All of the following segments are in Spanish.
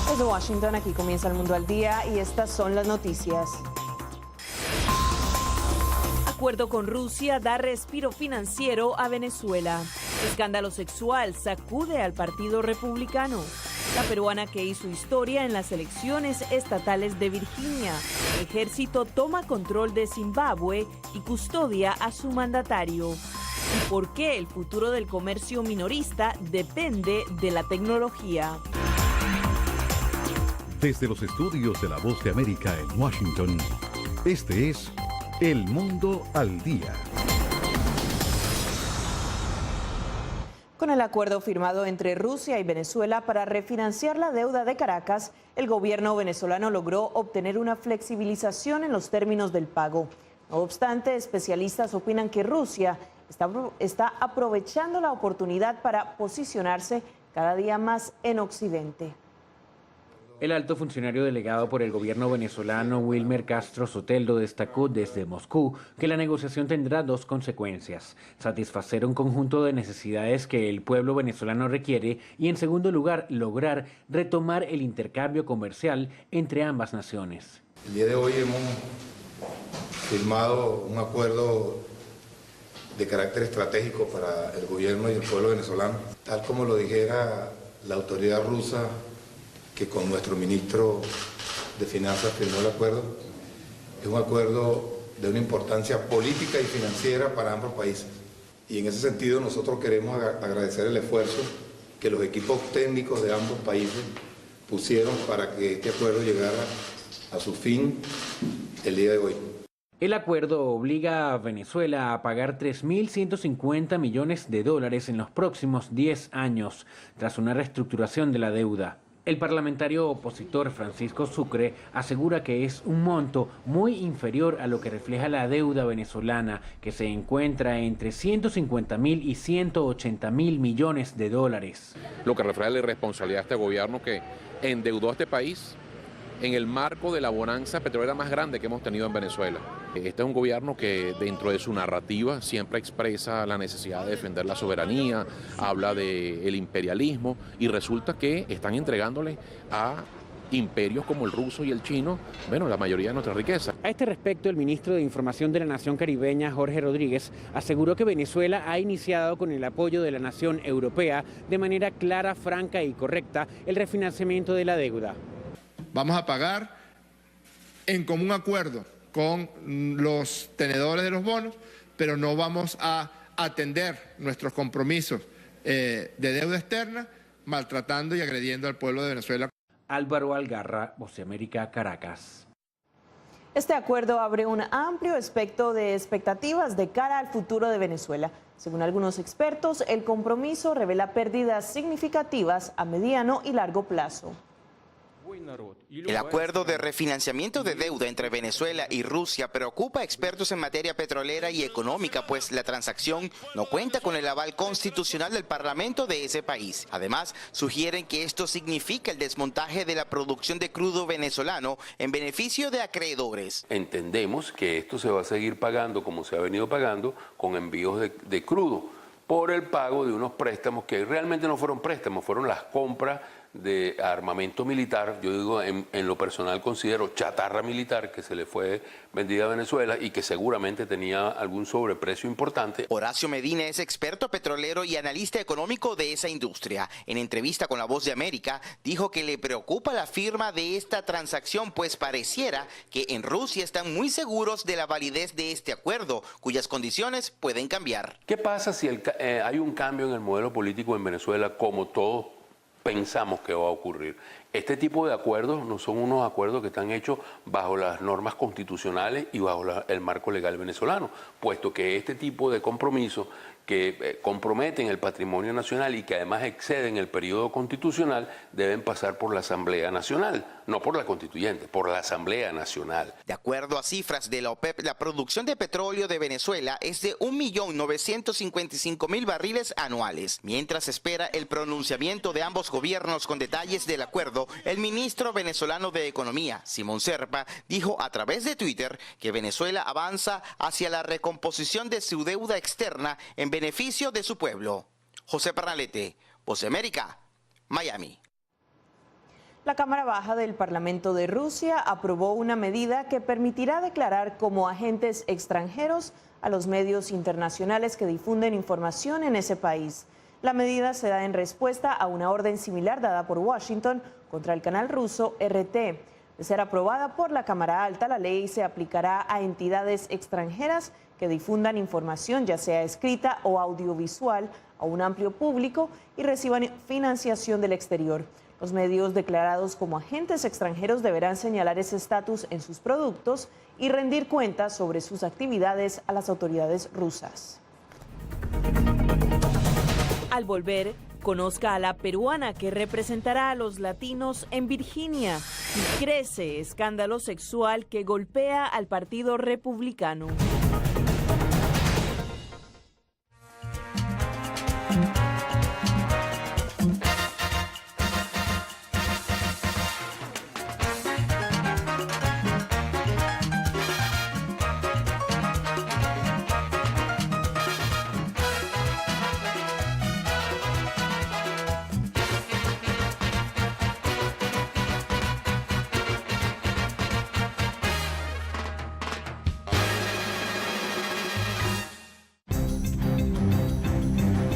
Desde Washington, aquí comienza El Mundo al Día y estas son las noticias. Acuerdo con Rusia da respiro financiero a Venezuela. Escándalo sexual sacude al Partido Republicano. La peruana que hizo historia en las elecciones estatales de Virginia. El ejército toma control de Zimbabue y custodia a su mandatario. ¿Y por qué el futuro del comercio minorista depende de la tecnología? Desde los estudios de La Voz de América en Washington, este es El Mundo al Día. Con el acuerdo firmado entre Rusia y Venezuela para refinanciar la deuda de Caracas, el gobierno venezolano logró obtener una flexibilización en los términos del pago. No obstante, especialistas opinan que Rusia está aprovechando la oportunidad para posicionarse cada día más en Occidente. El alto funcionario delegado por el gobierno venezolano, Wilmer Castro Soteldo, destacó desde Moscú que la negociación tendrá dos consecuencias: satisfacer un conjunto de necesidades que el pueblo venezolano requiere y, en segundo lugar, lograr retomar el intercambio comercial entre ambas naciones. El día de hoy hemos firmado un acuerdo de carácter estratégico para el gobierno y el pueblo venezolano, tal como lo dijera la autoridad rusa, que con nuestro ministro de Finanzas firmó el acuerdo. Es un acuerdo de una importancia política y financiera para ambos países. Y en ese sentido nosotros queremos agradecer el esfuerzo que los equipos técnicos de ambos países pusieron para que este acuerdo llegara a su fin el día de hoy. El acuerdo obliga a Venezuela a pagar $3.150 millones en los próximos 10 años, tras una reestructuración de la deuda. El parlamentario opositor Francisco Sucre asegura que es un monto muy inferior a lo que refleja la deuda venezolana, que se encuentra entre $150.000 y $180.000 millones. Lo que refleja la irresponsabilidad de este gobierno, que endeudó a este país en el marco de la bonanza petrolera más grande que hemos tenido en Venezuela. Este es un gobierno que dentro de su narrativa siempre expresa la necesidad de defender la soberanía, habla del imperialismo, y resulta que están entregándole a imperios como el ruso y el chino, bueno, la mayoría de nuestra riqueza. A este respecto, el ministro de Información de la Nación Caribeña, Jorge Rodríguez, aseguró que Venezuela ha iniciado con el apoyo de la nación europea de manera clara, franca y correcta el refinanciamiento de la deuda. Vamos a pagar en común acuerdo con los tenedores de los bonos, pero no vamos a atender nuestros compromisos de deuda externa, maltratando y agrediendo al pueblo de Venezuela. Álvaro Algarra, Voz de América, Caracas. Este acuerdo abre un amplio espectro de expectativas de cara al futuro de Venezuela. Según algunos expertos, el compromiso revela pérdidas significativas a mediano y largo plazo. El acuerdo de refinanciamiento de deuda entre Venezuela y Rusia preocupa a expertos en materia petrolera y económica, pues la transacción no cuenta con el aval constitucional del Parlamento de ese país. Además, sugieren que esto significa el desmontaje de la producción de crudo venezolano en beneficio de acreedores. Entendemos que esto se va a seguir pagando como se ha venido pagando con envíos de crudo por el pago de unos préstamos que realmente no fueron préstamos, fueron las compras de armamento militar. Yo digo, en lo personal considero chatarra militar que se le fue vendida a Venezuela y que seguramente tenía algún sobreprecio importante. Horacio Medina es experto petrolero y analista económico de esa industria. En entrevista con La Voz de América, dijo que le preocupa la firma de esta transacción, pues pareciera que en Rusia están muy seguros de la validez de este acuerdo, cuyas condiciones pueden cambiar. ¿Qué pasa si hay un cambio en el modelo político en Venezuela, como todos pensamos que va a ocurrir? Este tipo de acuerdos no son unos acuerdos que están hechos bajo las normas constitucionales y bajo el marco legal venezolano, puesto que este tipo de compromisos que comprometen el patrimonio nacional y que además exceden el periodo constitucional deben pasar por la Asamblea Nacional, no por la Constituyente, por la Asamblea Nacional. De acuerdo a cifras de la OPEP, la producción de petróleo de Venezuela es de 1.955.000 barriles anuales. Mientras espera el pronunciamiento de ambos gobiernos con detalles del acuerdo, el ministro venezolano de Economía, Simón Serpa, dijo a través de Twitter que Venezuela avanza hacia la recomposición de su deuda externa en beneficio de su pueblo. José Pernalete, Voz de América, Miami. La Cámara Baja del Parlamento de Rusia aprobó una medida que permitirá declarar como agentes extranjeros a los medios internacionales que difunden información en ese país. La medida se da en respuesta a una orden similar dada por Washington contra el canal ruso RT. De ser aprobada por la Cámara Alta, la ley se aplicará a entidades extranjeras que difundan información, ya sea escrita o audiovisual, a un amplio público y reciban financiación del exterior. Los medios declarados como agentes extranjeros deberán señalar ese estatus en sus productos y rendir cuentas sobre sus actividades a las autoridades rusas. Al volver, conozca a la peruana que representará a los latinos en Virginia. Y crece escándalo sexual que golpea al Partido Republicano.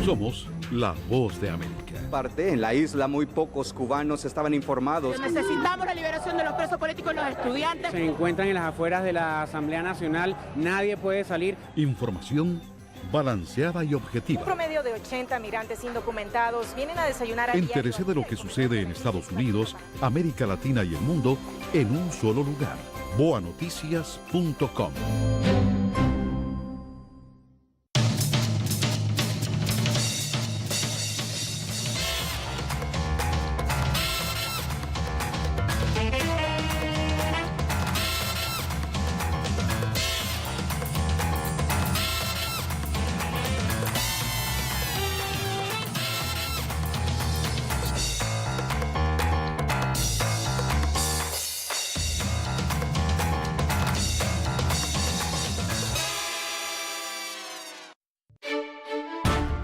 Somos la voz de América. En la isla muy pocos cubanos estaban informados. Necesitamos la liberación de los presos políticos y los estudiantes. Se encuentran en las afueras de la Asamblea Nacional, nadie puede salir. Información balanceada y objetiva. Un promedio de 80 migrantes indocumentados vienen a desayunar a Entérese de lo que sucede en Estados Unidos, América Latina y el mundo en un solo lugar. boanoticias.com.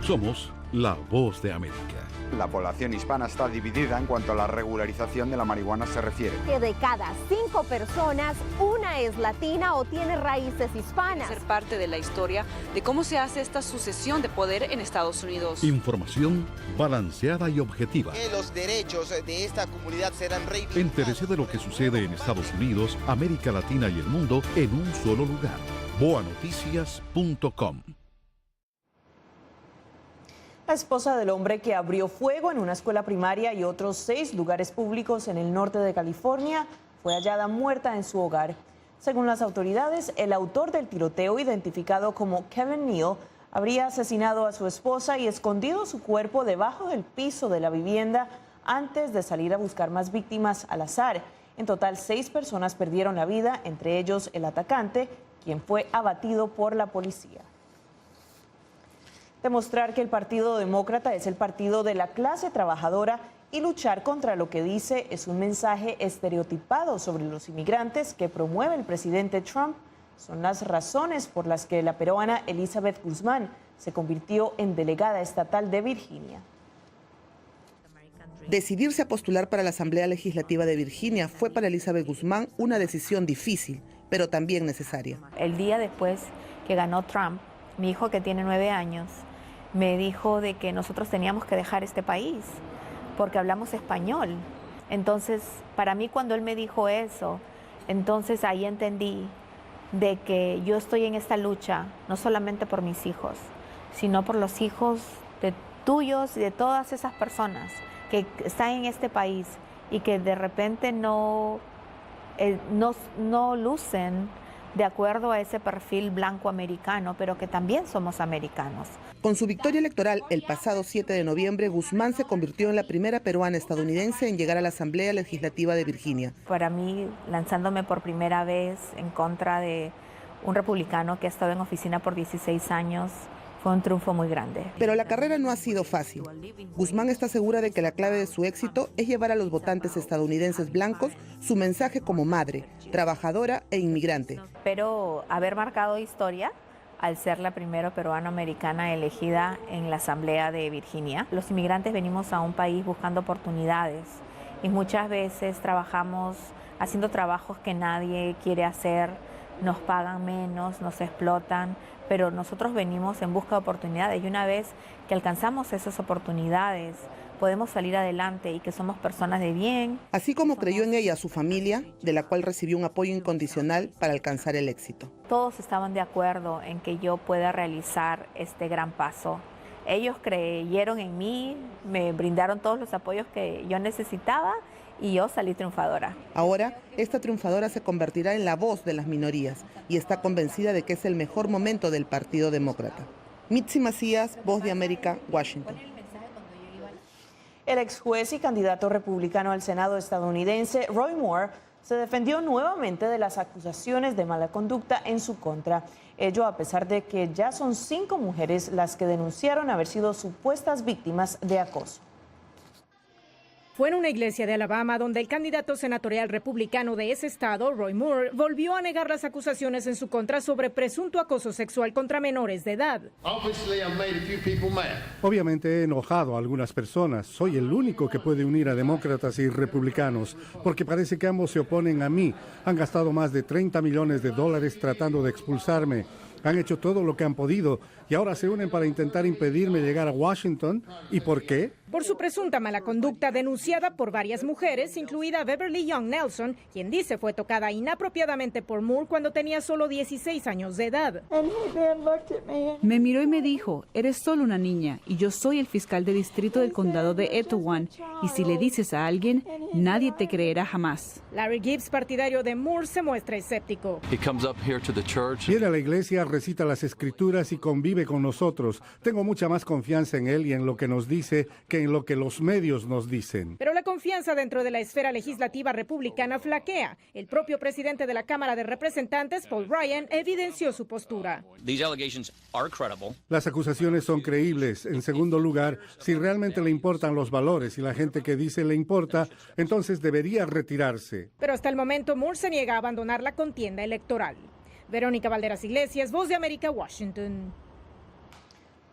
Somos la voz de América. La población hispana está dividida en cuanto a la regularización de la marihuana se refiere. Que de cada 5 personas, una es latina o tiene raíces hispanas. Ser parte de la historia de cómo se hace esta sucesión de poder en Estados Unidos. Información balanceada y objetiva. Que los derechos de esta comunidad serán reivindicados. Entérese de lo que sucede en Estados Unidos, América Latina y el mundo en un solo lugar. boanoticias.com. La esposa del hombre que abrió fuego en una escuela primaria y otros 6 lugares públicos en el norte de California fue hallada muerta en su hogar. Según las autoridades, el autor del tiroteo, identificado como Kevin Neal, habría asesinado a su esposa y escondido su cuerpo debajo del piso de la vivienda antes de salir a buscar más víctimas al azar. En total, 6 personas perdieron la vida, entre ellos el atacante, quien fue abatido por la policía. Demostrar que el Partido Demócrata es el partido de la clase trabajadora y luchar contra lo que dice es un mensaje estereotipado sobre los inmigrantes que promueve el presidente Trump son las razones por las que la peruana Elizabeth Guzmán se convirtió en delegada estatal de Virginia. Decidirse a postular para la Asamblea Legislativa de Virginia fue para Elizabeth Guzmán una decisión difícil, pero también necesaria. El día después que ganó Trump, mi hijo, que tiene 9 años, me dijo de que nosotros teníamos que dejar este país porque hablamos español. Entonces, para mí, cuando él me dijo eso, entonces ahí entendí de que yo estoy en esta lucha no solamente por mis hijos, sino por los hijos de tuyos y de todas esas personas que están en este país y que de repente no lucen de acuerdo a ese perfil blanco americano, pero que también somos americanos. Con su victoria electoral el pasado 7 de noviembre, Guzmán se convirtió en la primera peruana estadounidense en llegar a la Asamblea Legislativa de Virginia. Para mí, lanzándome por primera vez en contra de un republicano que ha estado en oficina por 16 años, fue un triunfo muy grande. Pero la carrera no ha sido fácil. Guzmán está segura de que la clave de su éxito es llevar a los votantes estadounidenses blancos su mensaje como madre, trabajadora e inmigrante. Pero haber marcado historia al ser la primera peruano-americana elegida en la Asamblea de Virginia. Los inmigrantes venimos a un país buscando oportunidades y muchas veces trabajamos haciendo trabajos que nadie quiere hacer, nos pagan menos, nos explotan, pero nosotros venimos en busca de oportunidades y una vez que alcanzamos esas oportunidades podemos salir adelante y que somos personas de bien. Así como creyó en ella su familia, de la cual recibió un apoyo incondicional para alcanzar el éxito. Todos estaban de acuerdo en que yo pueda realizar este gran paso. Ellos creyeron en mí, me brindaron todos los apoyos que yo necesitaba y yo salí triunfadora. Ahora, esta triunfadora se convertirá en la voz de las minorías y está convencida de que es el mejor momento del Partido Demócrata. Mitzi Macías, Voz de América, Washington. El ex juez y candidato republicano al Senado estadounidense, Roy Moore, se defendió nuevamente de las acusaciones de mala conducta en su contra. Ello a pesar de que ya son 5 mujeres las que denunciaron haber sido supuestas víctimas de acoso. Fue en una iglesia de Alabama donde el candidato senatorial republicano de ese estado, Roy Moore, volvió a negar las acusaciones en su contra sobre presunto acoso sexual contra menores de edad. Obviamente he enojado a algunas personas. Soy el único que puede unir a demócratas y republicanos, porque parece que ambos se oponen a mí. Han gastado más de $30 millones tratando de expulsarme. Han hecho todo lo que han podido y ahora se unen para intentar impedirme llegar a Washington. ¿Y por qué? Por su presunta mala conducta denunciada por varias mujeres, incluida Beverly Young Nelson, quien dice fue tocada inapropiadamente por Moore cuando tenía solo 16 años de edad. Me miró y me dijo, eres solo una niña y yo soy el fiscal de distrito del condado de Etowah y si le dices a alguien, nadie te creerá jamás. Larry Gibbs, partidario de Moore, se muestra escéptico. Viene a la iglesia, recita las escrituras y convive con nosotros. Tengo mucha más confianza en él y en lo que nos dice que en lo que los medios nos dicen. Pero la confianza dentro de la esfera legislativa republicana flaquea. El propio presidente de la Cámara de Representantes, Paul Ryan, evidenció su postura. Las acusaciones son creíbles. En segundo lugar, si realmente le importan los valores y la gente que dice le importa, entonces debería retirarse. Pero hasta el momento Moore se niega a abandonar la contienda electoral. Verónica Valderas Iglesias, Voz de América, Washington.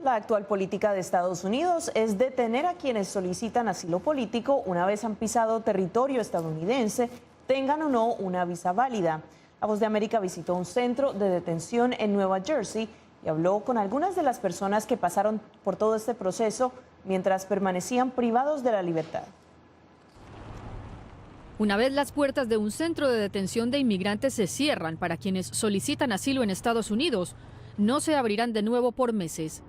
La actual política de Estados Unidos es detener a quienes solicitan asilo político una vez han pisado territorio estadounidense, tengan o no una visa válida. La Voz de América visitó un centro de detención en Nueva Jersey y habló con algunas de las personas que pasaron por todo este proceso mientras permanecían privados de la libertad. Una vez las puertas de un centro de detención de inmigrantes se cierran para quienes solicitan asilo en Estados Unidos, no se abrirán de nuevo por meses.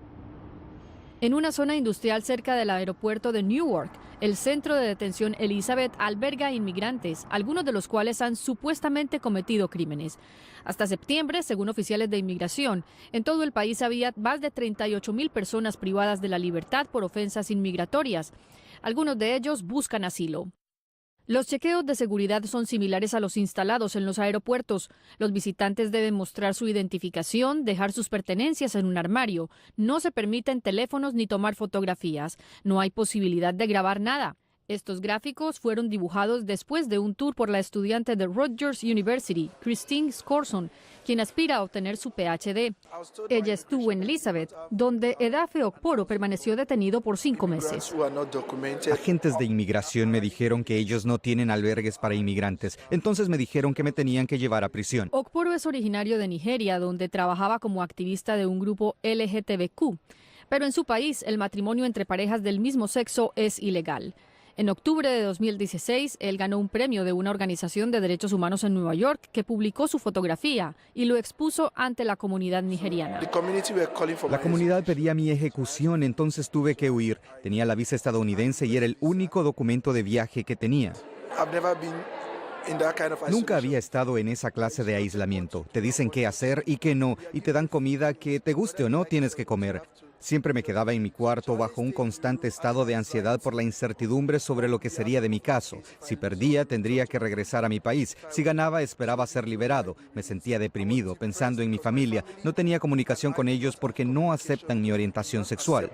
En una zona industrial cerca del aeropuerto de Newark, el centro de detención Elizabeth alberga inmigrantes, algunos de los cuales han supuestamente cometido crímenes. Hasta septiembre, según oficiales de inmigración, en todo el país había más de 38,000 personas privadas de la libertad por ofensas inmigratorias. Algunos de ellos buscan asilo. Los chequeos de seguridad son similares a los instalados en los aeropuertos. Los visitantes deben mostrar su identificación, dejar sus pertenencias en un armario. No se permiten teléfonos ni tomar fotografías. No hay posibilidad de grabar nada. Estos gráficos fueron dibujados después de un tour por la estudiante de Rutgers University, Christine Scorson, quien aspira a obtener su PhD. Ella estuvo en Elizabeth, donde Edafe Okporo permaneció detenido por 5 meses. Agentes de inmigración me dijeron que ellos no tienen albergues para inmigrantes, entonces me dijeron que me tenían que llevar a prisión. Okporo es originario de Nigeria, donde trabajaba como activista de un grupo LGTBQ, pero en su país el matrimonio entre parejas del mismo sexo es ilegal. En octubre de 2016, él ganó un premio de una organización de derechos humanos en Nueva York que publicó su fotografía y lo expuso ante la comunidad nigeriana. La comunidad pedía mi ejecución, entonces tuve que huir. Tenía la visa estadounidense y era el único documento de viaje que tenía. Nunca había estado en esa clase de aislamiento. Te dicen qué hacer y qué no, y te dan comida que te guste o no tienes que comer. Siempre me quedaba en mi cuarto bajo un constante estado de ansiedad por la incertidumbre sobre lo que sería de mi caso. Si perdía, tendría que regresar a mi país. Si ganaba, esperaba ser liberado. Me sentía deprimido, pensando en mi familia. No tenía comunicación con ellos porque no aceptan mi orientación sexual.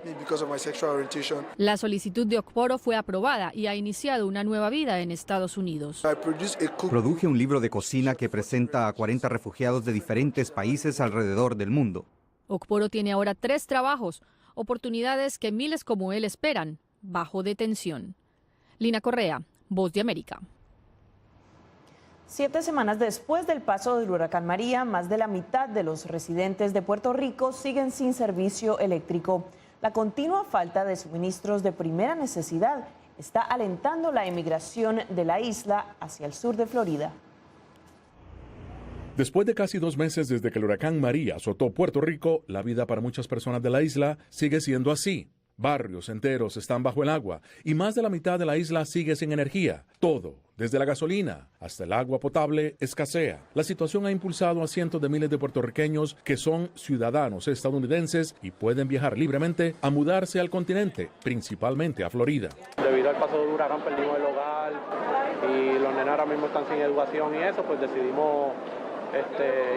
La solicitud de Okporo fue aprobada y ha iniciado una nueva vida en Estados Unidos. Produje un libro de cocina que presenta a 40 refugiados de diferentes países alrededor del mundo. Okporo tiene ahora 3 trabajos, oportunidades que miles como él esperan, bajo detención. Lina Correa, Voz de América. 7 semanas después del paso del huracán María, más de la mitad de los residentes de Puerto Rico siguen sin servicio eléctrico. La continua falta de suministros de primera necesidad está alentando la emigración de la isla hacia el sur de Florida. Después de casi 2 meses desde que el huracán María azotó Puerto Rico, la vida para muchas personas de la isla sigue siendo así. Barrios enteros están bajo el agua y más de la mitad de la isla sigue sin energía. Todo, desde la gasolina hasta el agua potable, escasea. La situación ha impulsado a cientos de miles de puertorriqueños que son ciudadanos estadounidenses y pueden viajar libremente a mudarse al continente, principalmente a Florida. Debido al paso del huracán perdimos el hogar y los nenes ahora mismo están sin educación y eso, pues decidimos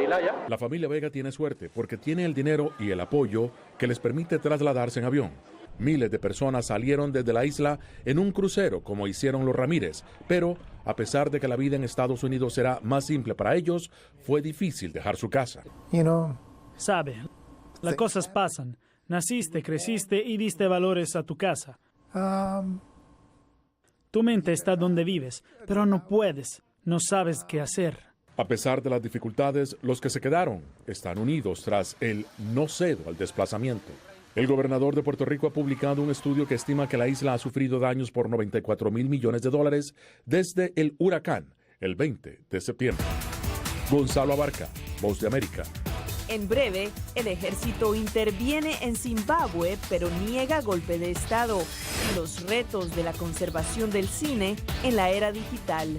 ir allá. La familia Vega tiene suerte porque tiene el dinero y el apoyo que les permite trasladarse en avión. Miles de personas salieron desde la isla en un crucero, como hicieron los Ramírez, pero a pesar de que la vida en Estados Unidos será más simple para ellos, fue difícil dejar su casa. Sabe, las cosas pasan. Naciste, creciste y diste valores a tu casa. Tu mente está donde vives, pero no puedes, no sabes qué hacer. A pesar de las dificultades, los que se quedaron están unidos tras el no cedo al desplazamiento. El gobernador de Puerto Rico ha publicado un estudio que estima que la isla ha sufrido daños por $94 mil millones desde el huracán el 20 de septiembre. Gonzalo Abarca, Voz de América. En breve, el ejército interviene en Zimbabue, pero niega golpe de Estado. Los retos de la conservación del cine en la era digital.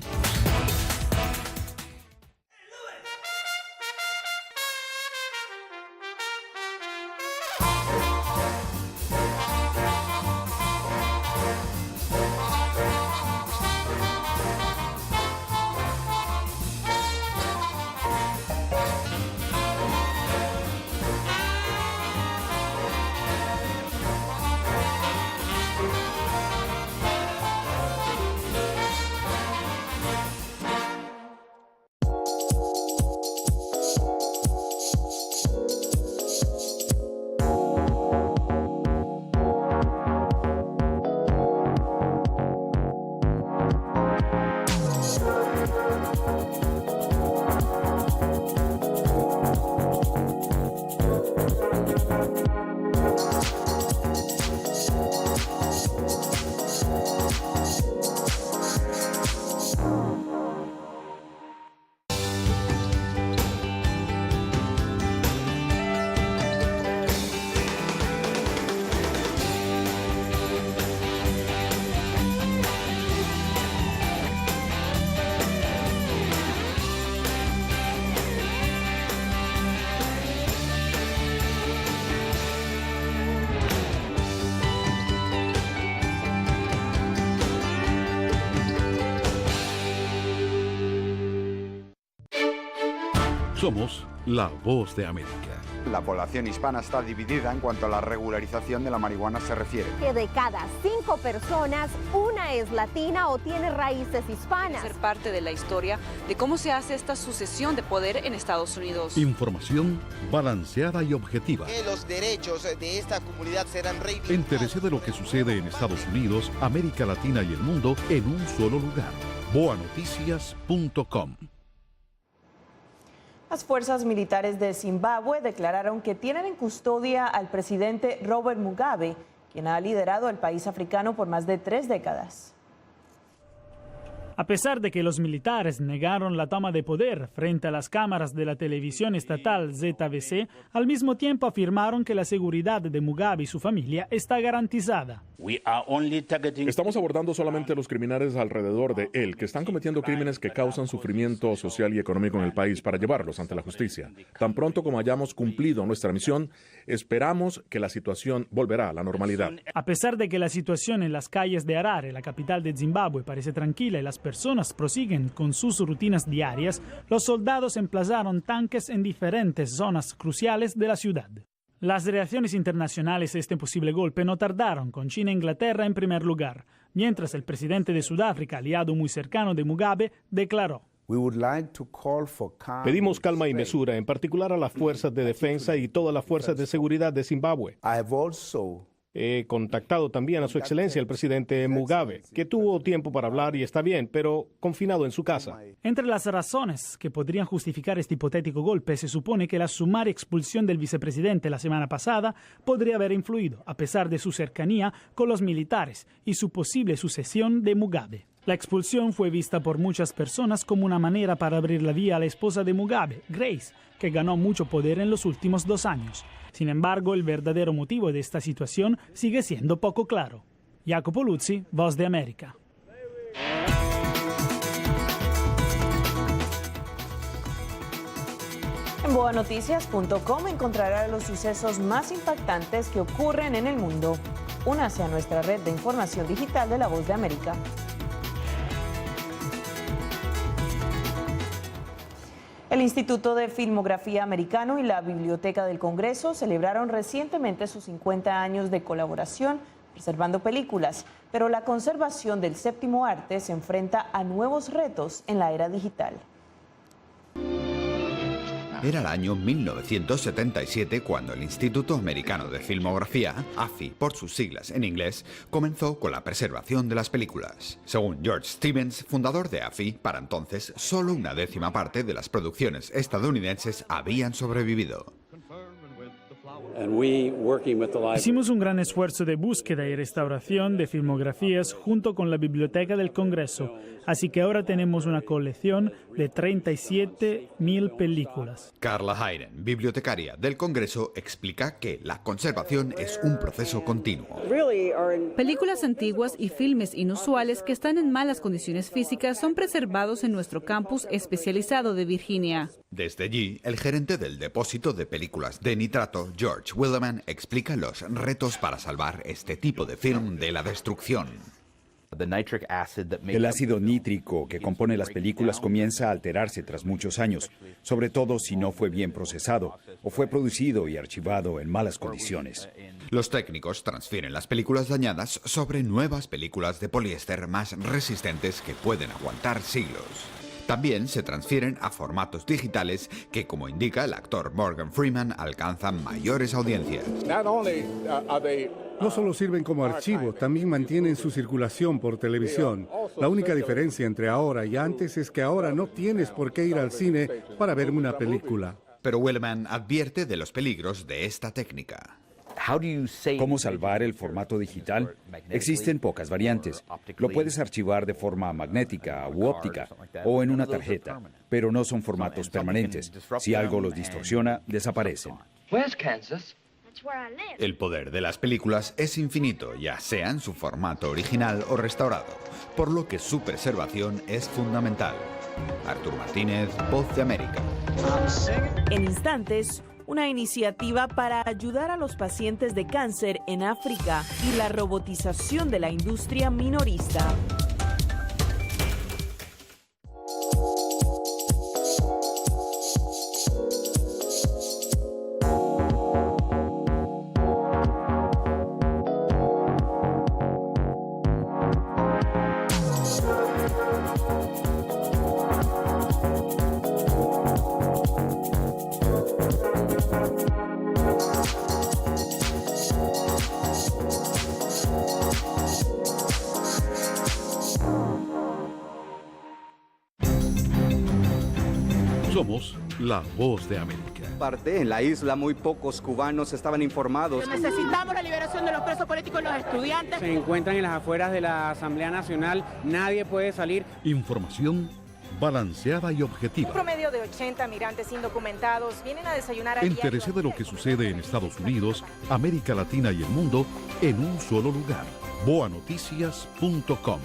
Somos la Voz de América. La población hispana está dividida en cuanto a la regularización de la marihuana se refiere. Que de cada 5 personas, una es latina o tiene raíces hispanas. Ser parte de la historia de cómo se hace esta sucesión de poder en Estados Unidos. Información balanceada y objetiva. Que los derechos de esta comunidad serán reivindicados. Entérese de lo que sucede en Estados Unidos, América Latina y el mundo en un solo lugar. boanoticias.com. Las fuerzas militares de Zimbabue declararon que tienen en custodia al presidente Robert Mugabe, quien ha liderado el país africano por más de 3 décadas. A pesar de que los militares negaron la toma de poder frente a las cámaras de la televisión estatal ZVC, al mismo tiempo afirmaron que la seguridad de Mugabe y su familia está garantizada. Estamos abordando solamente a los criminales alrededor de él, que están cometiendo crímenes que causan sufrimiento social y económico en el país, para llevarlos ante la justicia. Tan pronto como hayamos cumplido nuestra misión, esperamos que la situación volverá a la normalidad. A pesar de que la situación en las calles de Harare, la capital de Zimbabue, parece tranquila y las personas prosiguen con sus rutinas diarias, los soldados emplazaron tanques en diferentes zonas cruciales de la ciudad. Las reacciones internacionales a este posible golpe no tardaron, con China e Inglaterra en primer lugar, mientras el presidente de Sudáfrica, aliado muy cercano de Mugabe, declaró: Pedimos calma y mesura, en particular a las fuerzas de defensa y todas las fuerzas de seguridad de Zimbabue. He contactado también a su excelencia el presidente Mugabe, que tuvo tiempo para hablar y está bien, pero confinado en su casa. Entre las razones que podrían justificar este hipotético golpe, se supone que la sumaria expulsión del vicepresidente la semana pasada podría haber influido, a pesar de su cercanía con los militares y su posible sucesión de Mugabe. La expulsión fue vista por muchas personas como una manera para abrir la vía a la esposa de Mugabe, Grace, que ganó mucho poder en los últimos 2 años. Sin embargo, el verdadero motivo de esta situación sigue siendo poco claro. Jacopo Luzzi, Voz de América. En boanoticias.com encontrará los sucesos más impactantes que ocurren en el mundo. Únase a nuestra red de información digital de La Voz de América. El Instituto de Filmografía Americano y la Biblioteca del Congreso celebraron recientemente sus 50 años de colaboración preservando películas, pero la conservación del séptimo arte se enfrenta a nuevos retos en la era digital. Era el año 1977 cuando el Instituto Americano de Filmografía, AFI por sus siglas en inglés, comenzó con la preservación de las películas. Según George Stevens, fundador de AFI, para entonces solo una 10ª parte de las producciones estadounidenses habían sobrevivido. Hicimos un gran esfuerzo de búsqueda y restauración de filmografías junto con la Biblioteca del Congreso, así que ahora tenemos una colección de 37,000 películas. Carla Hayden, bibliotecaria del Congreso, explica que la conservación es un proceso continuo. Películas antiguas y filmes inusuales que están en malas condiciones físicas son preservados en nuestro campus especializado de Virginia. Desde allí, el gerente del depósito de películas de nitrato, George Wilderman, explica los retos para salvar este tipo de film de la destrucción. El ácido nítrico que compone las películas comienza a alterarse tras muchos años, sobre todo si no fue bien procesado o fue producido y archivado en malas condiciones. Los técnicos transfieren las películas dañadas sobre nuevas películas de poliéster más resistentes que pueden aguantar siglos. También se transfieren a formatos digitales que, como indica el actor Morgan Freeman, alcanzan mayores audiencias. No solo sirven como archivo, también mantienen su circulación por televisión. La única diferencia entre ahora y antes es que ahora no tienes por qué ir al cine para ver una película. Pero Wellman advierte de los peligros de esta técnica. ¿Cómo salvar el formato digital? Existen pocas variantes. Lo puedes archivar de forma magnética u óptica o en una tarjeta, pero no son formatos permanentes. Si algo los distorsiona, desaparecen. El poder de las películas es infinito, ya sea en su formato original o restaurado, por lo que su preservación es fundamental. Artur Martínez, Voz de América. En instantes, una iniciativa para ayudar a los pacientes de cáncer en África y la robotización de la industria minorista. Somos la Voz de América. Parte en la isla, muy pocos cubanos estaban informados. Necesitamos la liberación de los presos políticos y los estudiantes. Se encuentran en las afueras de la Asamblea Nacional, nadie puede salir. Información balanceada y objetiva. Un promedio de 80 migrantes indocumentados vienen a desayunar a Entérese de lo que sucede en Estados Unidos, América Latina y el mundo en un solo lugar. boanoticias.com.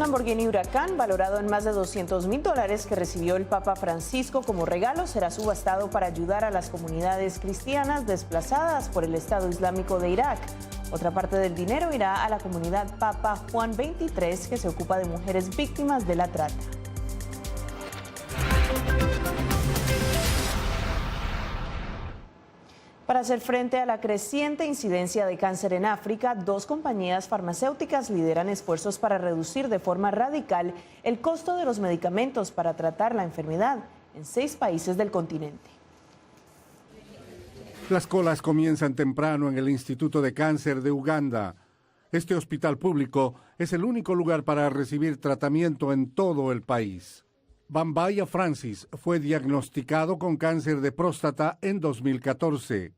Lamborghini Huracán, valorado en más de $200.000 que recibió el Papa Francisco como regalo, será subastado para ayudar a las comunidades cristianas desplazadas por el Estado Islámico de Irak. Otra parte del dinero irá a la comunidad Papa Juan XXIII, que se ocupa de mujeres víctimas de la trata. Para hacer frente a la creciente incidencia de cáncer en África, 2 compañías farmacéuticas lideran esfuerzos para reducir de forma radical el costo de los medicamentos para tratar la enfermedad en 6 países del continente. Las colas comienzan temprano en el Instituto de Cáncer de Uganda. Este hospital público es el único lugar para recibir tratamiento en todo el país. Bambaya Francis fue diagnosticado con cáncer de próstata en 2014.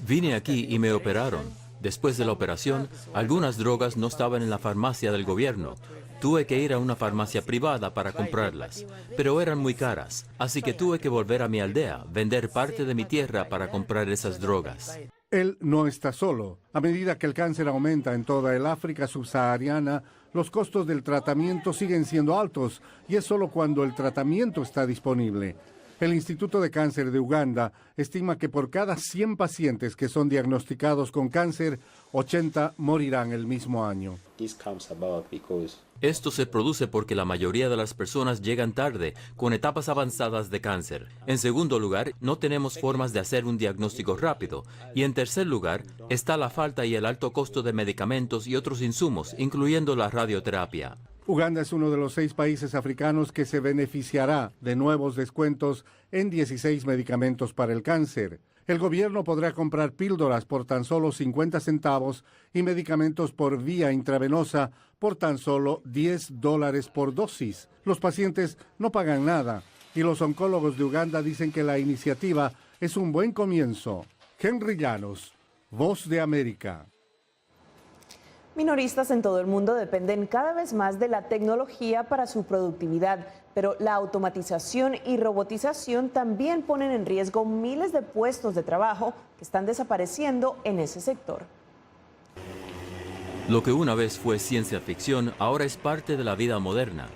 Vine aquí y me operaron. Después de la operación, algunas drogas no estaban en la farmacia del gobierno. Tuve que ir a una farmacia privada para comprarlas, pero eran muy caras, así que tuve que volver a mi aldea, vender parte de mi tierra para comprar esas drogas. Él no está solo. A medida que el cáncer aumenta en toda el África subsahariana, los costos del tratamiento siguen siendo altos y es solo cuando el tratamiento está disponible. El Instituto de Cáncer de Uganda estima que por cada 100 pacientes que son diagnosticados con cáncer, 80 morirán el mismo año. Esto se produce porque la mayoría de las personas llegan tarde, con etapas avanzadas de cáncer. En segundo lugar, no tenemos formas de hacer un diagnóstico rápido. Y en tercer lugar, está la falta y el alto costo de medicamentos y otros insumos, incluyendo la radioterapia. Uganda es uno de los 6 países africanos que se beneficiará de nuevos descuentos en 16 medicamentos para el cáncer. El gobierno podrá comprar píldoras por tan solo 50 centavos y medicamentos por vía intravenosa por tan solo $10 por dosis. Los pacientes no pagan nada y los oncólogos de Uganda dicen que la iniciativa es un buen comienzo. Henry Llanos, Voz de América. Minoristas en todo el mundo dependen cada vez más de la tecnología para su productividad, pero la automatización y robotización también ponen en riesgo miles de puestos de trabajo que están desapareciendo en ese sector. Lo que una vez fue ciencia ficción ahora es parte de la vida moderna.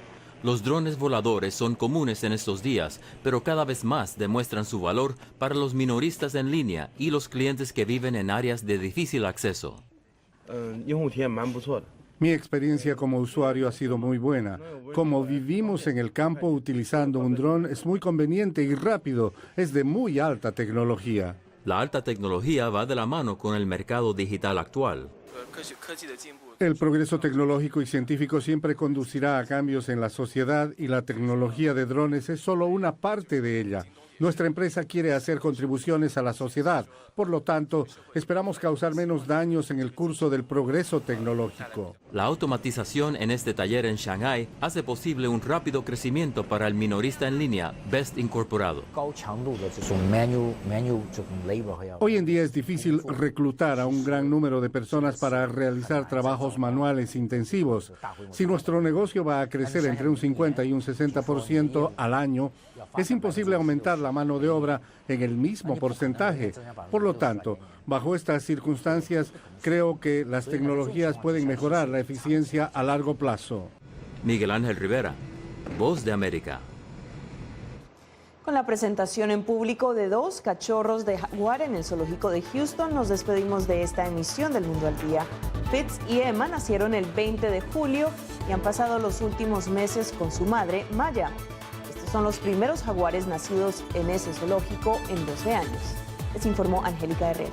Los drones voladores son comunes en estos días, pero cada vez más demuestran su valor para los minoristas en línea y los clientes que viven en áreas de difícil acceso. Mi experiencia como usuario ha sido muy buena. Como vivimos en el campo, utilizando un dron es muy conveniente y rápido. Es de muy alta tecnología. La alta tecnología va de la mano con el mercado digital actual. El progreso tecnológico y científico siempre conducirá a cambios en la sociedad y la tecnología de drones es solo una parte de ella. Nuestra empresa quiere hacer contribuciones a la sociedad, por lo tanto, esperamos causar menos daños en el curso del progreso tecnológico. La automatización en este taller en Shanghái hace posible un rápido crecimiento para el minorista en línea Best Incorporado. Hoy en día es difícil reclutar a un gran número de personas para realizar trabajos manuales intensivos. Si nuestro negocio va a crecer entre un 50 y un 60% al año, es imposible aumentar la mano de obra en el mismo porcentaje. Por lo tanto, bajo estas circunstancias, creo que las tecnologías pueden mejorar la eficiencia a largo plazo. Miguel Ángel Rivera, Voz de América. Con la presentación en público de 2 cachorros de jaguar en el zoológico de Houston, nos despedimos de esta emisión del Mundo al Día. Fitz y Emma nacieron el 20 de julio y han pasado los últimos meses con su madre, Maya. Son los primeros jaguares nacidos en ese zoológico en 12 años. Les informó Angélica Herrera.